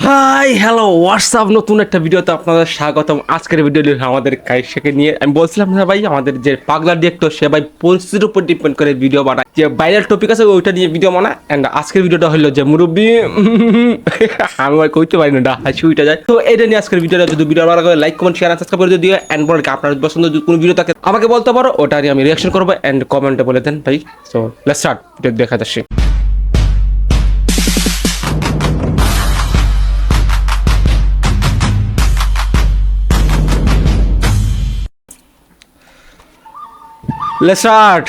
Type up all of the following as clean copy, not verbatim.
Hi hello WhatsApp নতুন একটা ভিডিওতে আপনাদের স্বাগতম। আজকের ভিডিও আমাদের কাইশাকে নিয়ে আমি বলছিলাম না ভাই, আমাদের যে পাগলা ডিরেক্টর সে ভাই পরিস্থিতির উপর ডিপেন্ড করে ভিডিও বানায়, যে ভাইরাল টপিক আছে ওইটা নিয়ে ভিডিও বানায়। অ্যান্ড আজকের ভিডিওটা হলো যে মুরব্বী আমি ভাই কইতে পারি না, হাসি উঠে যায়। তো এটা নিয়ে আজকের ভিডিওটা যদি ভিডিও ভালো করে লাইক কমেন্ট শেয়ার সাবস্ক্রাইব করে দিও। অ্যান্ড বলে আপনার পছন্দ যদি কোনো ভিডিও থাকে আমাকে বলতে পারো, ওটা নিয়ে আমি রিয়াকশন করবো অ্যান্ড কমেন্টে বলে দেন ভাই। সো লেটস স্টার্ট, ভিডিও দেখা যাচ্ছে। Let's start.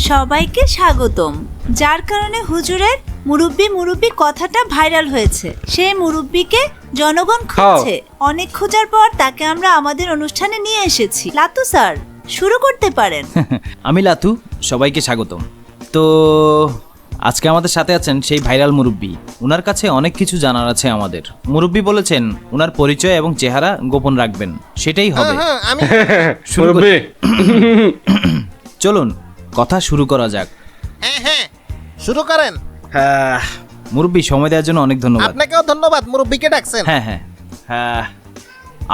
সবাইকে স্বাগতম। যার কারণে হুজুরের মুরব্বি কথাটা ভাইরাল হয়েছে। সেই মুরব্বিকে জনগণ খুঁজছে। অনেক খোঁজার পর তাকে আমরা আমাদের অনুষ্ঠানে নিয়ে এসেছি। লাতু স্যার, শুরু করতে পারেন। আমি লাতু, সবাইকে স্বাগতম। তো আজকে আমাদের সাথে আছেন সেই ভাইরাল মুরব্বি। উনার কাছে অনেক কিছু জানার আছে আমাদের। মুরব্বি বলেছেন উনার পরিচয় এবং চেহারা গোপন রাখবেন, সেটাই হবে। শুরু করি। চলুন কথা শুরু করা যাক। হ্যাঁ শুরু করেন। মুরব্বি, সময় দেওয়ার জন্য অনেক ধন্যবাদ। আপনাকেও ধন্যবাদ, মুরব্বিকে ডাকছেন। হ্যাঁ,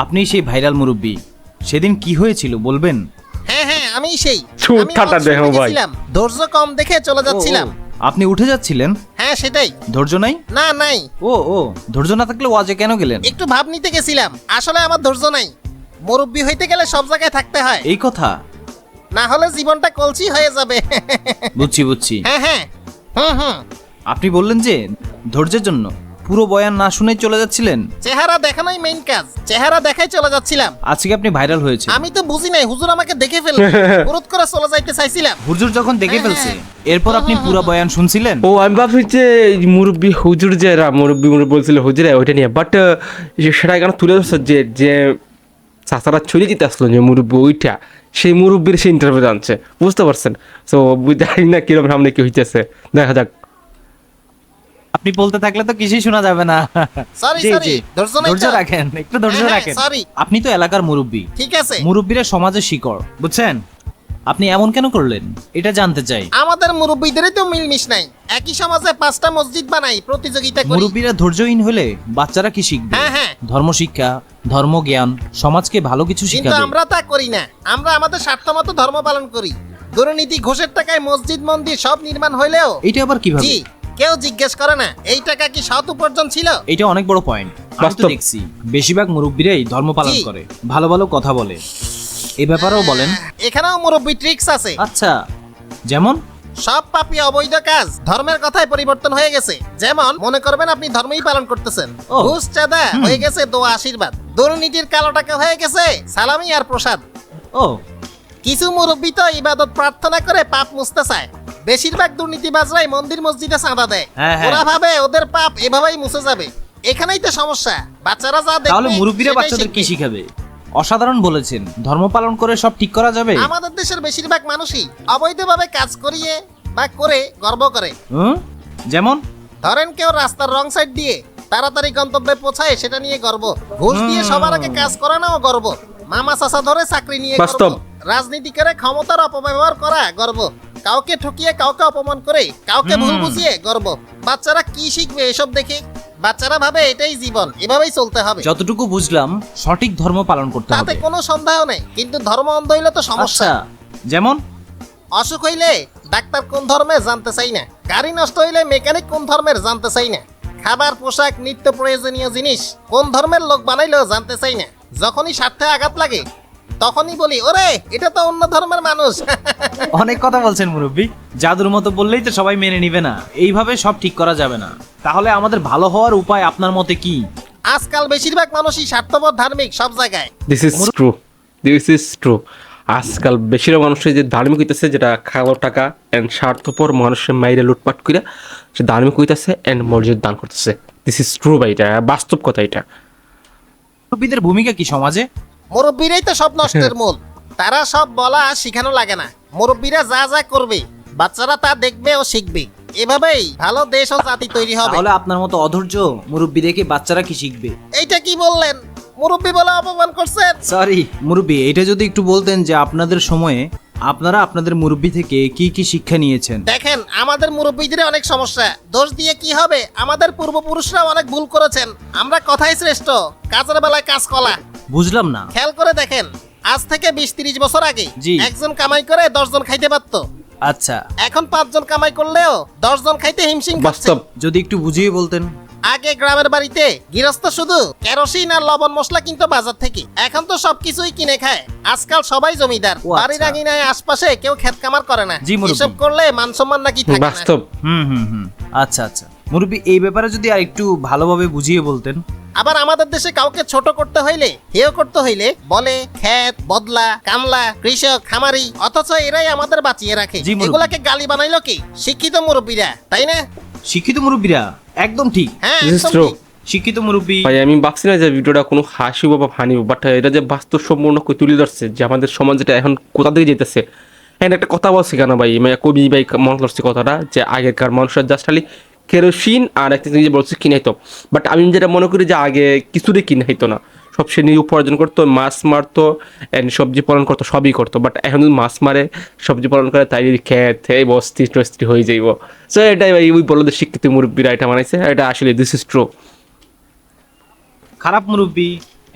আপনি সেই ভাইরাল মুরব্বি। সেদিন কি হয়েছিল বলবেন? হ্যাঁ আমি সেই ছুটটা দেখো ভাই, ধৈর্য কম দেখে চলে যাচ্ছিলাম। আপনি উঠে যাচ্ছিলেন? হ্যাঁ সেটাই। ধৈর্য নাই? না নাই। ও ধৈর্য না থাকলে ওয়াজে কেন গেলেন? একটু ভাব নিতে গেছিলাম, আসলে আমার ধৈর্য নাই। মুরব্বি হইতে গেলে সব জায়গায় থাকতে হয়, এই কথা? না হলে জীবনটা কলসি হয়ে যাবে। বুঝছি। হ্যাঁ হুম। আপনি বললেন যে ধৈর্যের জন্য পুরো বয়ান না শুনেই চলে যাচ্ছিলেন। চেহারা দেখানোই মেইন কাজ, চেহারা দেখাই চলে যাচ্ছিলাম। আজকে আপনি ভাইরাল হয়েছে। আমি তো বুঝি নাই, হুজুর আমাকে দেখে ফেলল, অনুরোধ করে চলে যাইতে চাইছিলাম। হুজুর যখন দেখে ফেলছে, এরপর আপনি পুরো বয়ান শুনছিলেন? ও আমি ভাবছি যে মুরব্বী হুজুর যে মুরব্বী বলছিল হুজুরে ওইটা নিয়ে, বাট সেটা এখানে তুলে ধরছে যে চাচারা ছড়িয়ে দিতে আসলো যে মুরব্বী ওইটা, সেই মুরব্বীর সেই ইন্টারভিউ জানছে, বুঝতে পারছেন? তো জানি না কিরকম সামনে কি হইতেছে, দেখা যাক। আপনি বলতে থাকলে তো কিছুই শোনা যাবে না। সরি ধৈর্য রাখেন, একটু ধৈর্য রাখেন। সরি। আপনি তো এলাকার মুরব্বী, ঠিক আছে। মুরব্বীরা সমাজের শিকড়, বুঝছেন? আপনি এমন কেন করলেন এটা জানতে চাই। আমাদের মুরব্বীদেরই তো মিলমিশ নাই। একই সমাজে 5টা মসজিদ বানাই, প্রতিযোগিতা করি। মুরব্বীরা ধৈর্যহীন হলে বাচ্চারা কি শিখবে? হ্যাঁ। ধর্মশিক্ষা, ধর্মজ্ঞান, সমাজকে ভালো কিছু কিন্তু শিখাবে। আমরা তা করি না। আমরা আমাদের স্বার্থমতো ধর্ম পালন করি। দুর্নীতি, ঘুষের টাকায় মসজিদ মন্দির সব নির্মাণ হইলেও এটা আবার কিভাবে? জি, কেউ জিজ্ঞেস করে না এই টাকা কি সৎ উপার্জন ছিল। এটা অনেক বড় পয়েন্ট। আমি তো দেখছি বেশিরভাগ মুরব্বীরাই ধর্ম পালন করে, ভালো ভালো কথা বলে। এই ব্যাপারেও বলেন। এখানেও মুরব্বী ট্রিক্স আছে। আচ্ছা, যেমন? সব পাপী অবৈধ কাজ ধর্মের কথায় পরিবর্তন হয়ে গেছে। যেমন মনে করবেন আপনি ধর্মই পালন করতেছেন, ঘুষ চাঁদা হয়ে গেছে দোয়া আশীর্বাদ, দুর্নীতির কালো টাকা হয়ে গেছে সালামি আর প্রসাদ। ও, কিছু মুরব্বী তো ইবাদত প্রার্থনা করে পাপ মুছতে চায়। বেশিরভাগ দুর্নীতিবাজরাই মন্দির মসজিদে চাঁদা দেয়। হ্যাঁ। ওরা ভাবে ওদের পাপ এভাবেই মুছে যাবে। এখানেই তো সমস্যা। বাচ্চারা যা দেখবে তাহলে মুরব্বীরা সেটাই বাচ্চাদের কি শিখবে। শিখাবে? অসাধারণ বলেছেন। ধর্ম পালন করে সব ঠিক করা যাবে? আমাদের দেশের বেশিরভাগ মানুষই অবৈধভাবে কাজ করিয়ে বা করে গর্ব করে। যেমন ধরেন কেউ রাস্তার রং সাইড দিয়ে তাড়াতাড়ি গন্তব্যে পৌঁছায়, সেটা নিয়ে গর্ব। ঘুষ দিয়ে সবার আগে কাজ করানোও গর্ব। মামা চাচা ধরে চাকরি নিয়ে গর্ব। রাজনীতি করে ক্ষমতার অপব্যবহার করা গর্ব। কাউকে ঠকিয়ে কাউকে অপমান করে কাউকে ভুল বুঝিয়ে গর্ব। বাচ্চারা কি শিখবে এসব দেখে? বাচ্চারা ভাবে এটাই জীবন, এভাবেই চলতে হবে। যতটুকু বুঝলাম সঠিক ধর্ম পালন করতে তাতে হবে। কোনো সন্দেহ নেই, কিন্তু ধর্ম অন্ধ হইলে তো সমস্যা। আচ্ছা, যেমন? অসুখ হইলে ডাক্তার কোন ধর্মের জানতে চাই না। গাড়ি নষ্ট হইলে মেকানিক কোন ধর্মের জানতে চাই না। খাবার, পোশাক, নিত্য প্রয়োজনীয় জিনিস কোন ধর্মের লোক বানাইলেও জানতে চাই না। যখনই স্বার্থে আঘাত লাগে তখনই বলি ওরে এটা তো অন্য ধর্মের মানুষ। অনেক কথা বলছেন মুরব্বী। জাদুর মতো বললেই তো সবাই মেনে নিবে না। এইভাবে সব ঠিক করা যাবে না। তাহলে আমাদের ভালো হওয়ার উপায় আপনার মতে কি? আজকাল বেশিরভাগ মানুষই স্বার্থপর, ধার্মিক সব জায়গায়। This is true. আজকাল বেশিরভাগ মানুষের যে ধার্মিক হইতেছে, যেটা খাওয়ার টাকা এন্ড স্বার্থপর মানুষের মাইরে লুটপাট করে সে ধার্মিক হইতেছে এন্ড মসজিদ দান করতেছে। দিস ইজ ট্রু ভাই, এটা বাস্তব কথা। এটা মুরব্বীদের ভূমিকা কি সমাজে? মুরব্বীরাই তো সব নষ্টের মূল। তারা সব বলা শিখানো লাগে না। মুরব্বীরা যা যা করবে বাচ্চারা তা দেখবে ও শিখবে। এভাবেই ভালো দেশ ও জাতি তৈরি হবে। তাহলে আপনার মতো অধৈর্য মুরব্বী দেখে বাচ্চারা কি শিখবে? এইটা কি বললেন? মুরব্বী বলে অপমান করছেন। সরি মুরব্বী, এটা যদি একটু বলতেন যে আপনাদের সময়ে আপনারা আপনাদের মুরব্বি থেকে কি কি শিক্ষা নিয়েছেন? দেখেন আমাদের মুরব্বীদের অনেক সমস্যা, দোষ দিয়ে কি হবে? আমাদের পূর্বপুরুষরা অনেক ভুল করেছেন। আমরা কথাই শ্রেষ্ঠ, কাজের বেলায় কাজ কলা। বুঝলাম না। খেয়াল করে দেখেন, আজ থেকে 20-30 বছর আগে জি। একজন কামাই করে 10 জন খাইতে পারত। আচ্ছা, এখন 5 জন কামাই করলেও 10 জন খাইতে হিমশিম খাচ্ছে। বাস্তব। যদি একটু বুঝিয়ে বলতেন। আগে গ্রামের বাড়িতে গৃহস্থ শুধু কেরোসিন আর লবণ মশলা কিনতো বাজার থেকে, এখন তো সবকিছুই কিনে খায়। আজকাল সবাই জমিদার, ও আচ্ছা। বাড়ির আঙিনায় আশপাশে কেউ ক্ষেত কামার করে না। জি, মুরব্বি। এসব করলে মান সম্মান নাকি থাকে না। বাস্তব। হুম। আচ্ছা আচ্ছা মুরব্বি, এই ব্যাপারে যদি আর একটু ভালোভাবে বুঝিয়ে বলতেন। আবার আমাদের দেশে কাউকে ছোট করতে হইলে, হেয় করতে হইলে বলে ক্ষেত, বদলা, কামলা, কৃষক, খামারি, অথচ এরাই আমাদের বাঁচিয়ে রাখে। জি, মুরব্বি। এগুলাকে গালি বানাইলো কি? শিক্ষিত মুরব্বীরা, তাই না? শিক্ষিত মুরব্বিরা একদম ঠিক। হ্যাঁ, This is একদম true. ঠিক। শিক্ষিত মুরব্বি। ভাই আমি ভাবছি না যে ভিডিওটা কোনো হাসি বা ফানি, বাট এটা যে বাস্তব সম্পূর্ণ তুলে ধরছে যে আমাদের সমাজ যেটা এখন কোথা দিকে যেতেছে। হ্যাঁ, একটা কথা বলছি কেন ভাই, মানে কবি ভাই মনে করছে কথাটা যে আগেকার মানুষের জাস্ট খালি কেরোসিন আর একটা জিনিস বলছে কিনাইতো, বাট আমি যেটা মনে করি যে আগে কিছুরই কিনাইতো না, সব সে নিয়ে উপার্জন করতো, মাছ মারতো অ্যান্ড সবজি পালন করতো, সবই করতো। বাট এখন যদি মাছ মারে, সবজি পালন করে, তাই খেত এই বস্তি টস্তি হয়ে যাইব। সো এটাই ভাই ওই বললো যে শিক্ষিত মুরব্বীরা এটা বানাইছে, এটা আসলে দিস ইজ ট্রু। খারাপ মুরব্বি,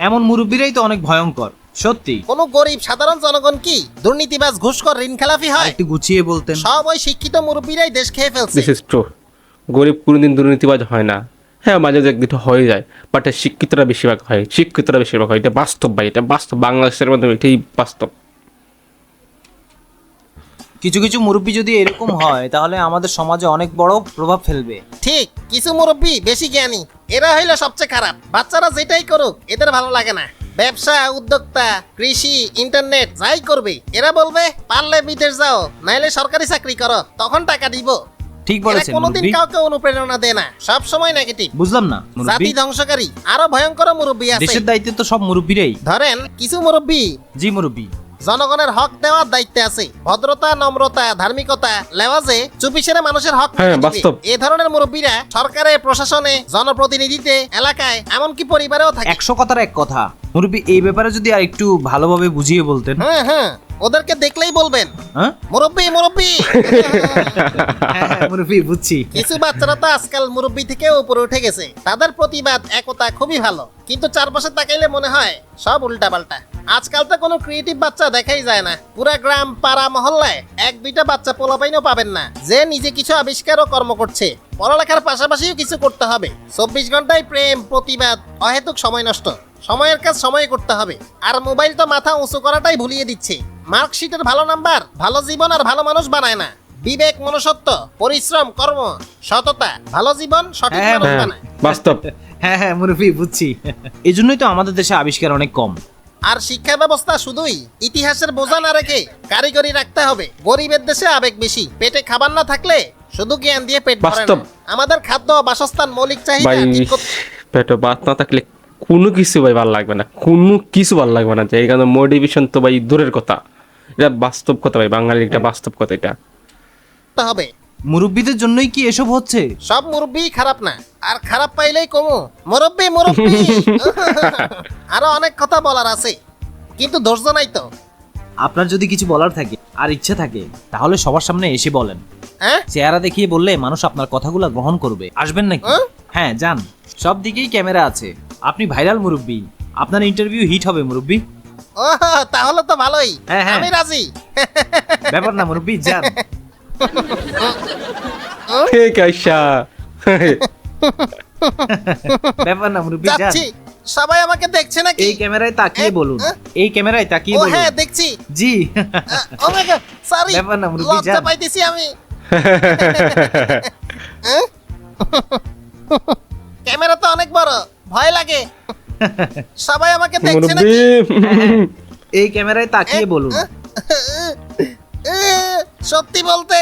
এমন মুরব্বিরাই তো অনেক ভয়ঙ্কর, সত্যি। কোন গরিব সাধারণ জনগণ কি দুর্নীতিবাজ, ঘুষখোর, ঋণ খেলাফি হয়? একটু গুছিয়ে বলতেন। সব ওই শিক্ষিত মুরব্বীরাই দেশ খেয়ে ফেলছে। This is true. গরিব কোনোদিন দুর্নীতিবাজ হয় না, হ্যাঁ মাঝে মাঝে একদিন হয়ে যায়, বাট শিক্ষিতরা বেশিরভাগ হয়, এটা বাস্তব ভাই, এটা বাস্তব, বাংলাদেশের মাধ্যমে এটাই বাস্তব। কিছু কিছু মুরব্বি যদি এরকম হয় তাহলে আমাদের সমাজে অনেক বড় প্রভাব ফেলবে। ঠিক, কিছু মুরব্বী বেশি জ্ঞানী, এরা হইলো সবচেয়ে খারাপ। বাচ্চারা যেটাই করুক এদের ভালো লাগে না। ব্যবসা, উদ্যোক্তা, কৃষি, ইন্টারনেট যাই করবে, এরা বলবে পারলে বিদেশ যাও, নাইলে সরকারি চাকরি করো, তখন টাকা দিব। ঠিক এরা বলেছেন কোনোদিন মুরব্বি। কাউকে অনুপ্রেরণা দেয় না, সব সময় নেগেটিভ। বুঝলাম না মুরব্বি। জাতি ধ্বংসকারী আরো ভয়ঙ্কর মুরব্বী আছে। দেশের দায়িত্বে তো সব মুরব্বিরাই। ধরেন কিছু মুরব্বী জি মুরব্বি। জনগণের হক দেওয়ার দায়িত্বে আছে, ভদ্রতা, নম্রতা, ধার্মিকতা, লেওয়াজে চুপি সেরে মানুষের হক হ্যাঁ, দিবে। বাস্তব। এই ধরনের মুরব্বীরা সরকারে, প্রশাসনে, জনপ্রতিনিধিতে, এলাকায়, এমনকি পরিবারেও থাকে। 100 কথার এক কথা মুরব্বি, এই ব্যাপারে যদি আর একটু ভালোভাবে বুঝিয়ে বলতেন। হ্যাঁ, ওদেরকে দেখলেই বলবেন হ্যাঁ মুরব্বী মুরব্বী। হ্যাঁ, মুরব্বি বুঝছি। কিছু বাচ্চারা তো আজকাল মুরব্বী থেকে উপরে উঠে গেছে, তাদের প্রতিবাদ, একতা খুবই ভালো, কিন্তু চারপাশে তাকাইলে মনে হয় সব উল্টাপাল্টা। আজকাল তো কোনো ক্রিয়েটিভ বাচ্চা দেখাই যায় না। পুরা গ্রাম, পাড়া, মহল্লায় 1-2টা বাচ্চা পোলাপাইনও পাবেন না যে নিজে কিছু আবিষ্কার ও কর্ম করছে। পড়ালেখার পাশাপাশিও কিছু করতে হবে। 24 ঘন্টায় প্রেম, প্রতিবাদ, অহেতুক সময় নষ্ট। সময়ের কাজ সময়ে করতে হবে। আর মোবাইল তো মাথা উঁচু করাটাই ভুলিয়ে দিচ্ছে। মার্কশিটের ভালো নাম্বার ভালো জীবন আর ভালো মানুষ বানায় না। বিবেক, মনুষ্যত্ব, পরিশ্রম, কর্ম, সততা ভালো জীবন, সঠিক হ্যাঁ, মানুষ হ্যাঁ, বানায়। বাস্তব। হ্যাঁ মুরব্বি বুঝছি। এই জন্যই তো আমাদের দেশে আবিষ্কার অনেক কম। আর শিক্ষা ব্যবস্থা শুধুই ইতিহাসের বোঝা না রেখে কারিগরি রাখতে হবে। গরিবের দেশে আবেগ বেশি, পেটে খাবার না থাকলে শুধু জ্ঞান দিয়ে পেট ভরে না। বাস্তব। আমাদের খাদ্য, বাসস্থান, মৌলিক চাহিদা ভাই ঠিক করতে- পেটে ভাত না থাকলে কোনো কিছু ভাই ভালো লাগবে না, কোনো কিছু ভালো লাগবে না। যে এখানে মোটিভেশন তো ভাই দূরের কথা, এটা বাস্তব কথা ভাই, বাঙালির একটা বাস্তব কথা এটা। করতে হবে। মুরব্বিদের জন্যই কি এসব হচ্ছে? সব মুরব্বি খারাপ না, আর খারাপ পাইলেই কমু মুরব্বি মুরব্বি। আরো অনেক কথা বলার আছে, কিন্তু ধৈর্য নাই তো। আপনার যদি কিছু বলার থাকে আর ইচ্ছে থাকে তাহলে সবার সামনে এসে বলেন। হ্যাঁ, চেহারা দেখিয়ে বললে মানুষ আপনার কথাগুলো গ্রহণ করবে। আসবেন নাকি? হ্যাঁ যান, সব দিকেই ক্যামেরা আছে। আপনি ভাইরাল মুরব্বি, আপনার ইন্টারভিউ হিট হবে মুরব্বি। ও তাহলে তো ভালোই, হ্যাঁ, হ্যাঁ। আমি রাজি। ব্যাপার না মুরব্বি, যান। ঠিক আইসা। ব্যাপার না মুরব্বি, যান। যাচ্ছি। সবাই আমাকে দেখছে নাকি? এই ক্যামেরায় তাকিয়ে বলুন। এই ক্যামেরায় তাকিয়ে ও বলুন। হ্যাঁ, দেখছি। জি। ও মাই গড, সরি, ব্যাপার না মুরব্বি, লজ্জা যান। পাইতেছি আমি। ক্যামেরা তো অনেক বড়, ভয় লাগে। সবাই আমাকে দেখছে মুরব্বি নাকি? এই ক্যামেরায় তাকিয়ে বলুন। সত্যি বলতে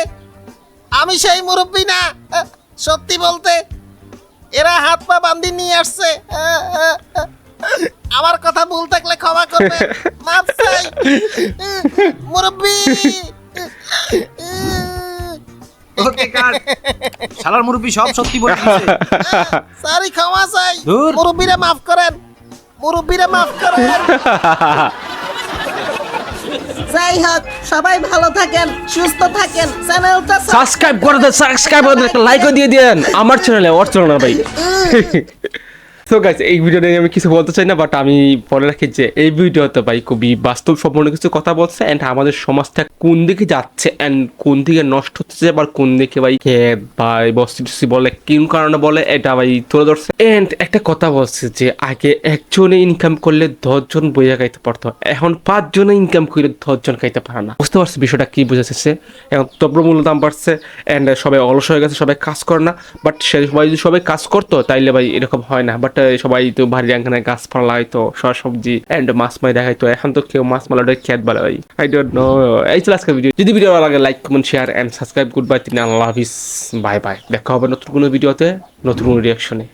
আমি সেই মুরব্বি না। সত্যি বলতে এরা হাত পা বান্ধি নিয়ে আসছে। আমার কথা ভুল থাকলে ক্ষমা করবে, মাফ চাই মুরব্বি। ওকে কাট। শালার মুরব্বি সব সত্যি বলে দিয়েছে। সরি, ক্ষমা চাই। ধুর। মুরব্বিরা মাফ করেন, মুরব্বিরা মাফ করেন। যাই হোক সবাই ভালো থাকেন, সুস্থ থাকেন, চ্যানেলটা সাবস্ক্রাইব করে দেন, সাবস্ক্রাইব করে দেন, একটা লাইকও দিয়ে দেন আমার চ্যানেলে, ওর চ্যানেল না ভাই। তো গাইস এই ভিডিও নিয়ে আমি কিছু বলতে চাই না, বাট আমি বলে রাখি যে এই ভিডিওতে ভাই খুবই বাস্তব সম্পূর্ণ কিছু কথা বলছে, এন্ড আমাদের সমাজটা কোন দিকে যাচ্ছে এন্ড কোন দিকে নষ্ট হচ্ছে, আবার কোন দিকে ভাই খেত বা বস্তি বলে কোন কারণে বলে এটা ভাই তুলে ধরছে। এন্ড একটা কথা বলছে যে আগে একজনে ইনকাম করলে 10 জন বইয়া খাইতে পারতো, এখন 5 জনে ইনকাম করলে 10 জন খাইতে পারে না। বুঝতে পারছি বিষয়টা কি বুঝাচ্ছে। এখন দ্রব্যমূল্য দাম বাড়ছে এন্ড সবাই অলস হয়ে গেছে, সবাই কাজ করে না, বাট সে সবাই যদি সবাই কাজ করতো তাইলে ভাই এরকম হয় না। বাট সবাই তো ভারী এখানে গাছপালা লাগাইতো, সবজি এন্ড মাছ মাই দেখাইতো, এখন তো কেউ মাছ মালাটা খেত বলে ভাই। I don't know. এই ছিল আজকের ভিডিও। যদি ভিডিও ভালো লাগে like comment share and subscribe. Good bye, আল্লাহ হাফিজ, বাই বাই। দেখা হবে নতুন কোনো ভিডিওতে, নতুন কোনো রিয়াকশনে।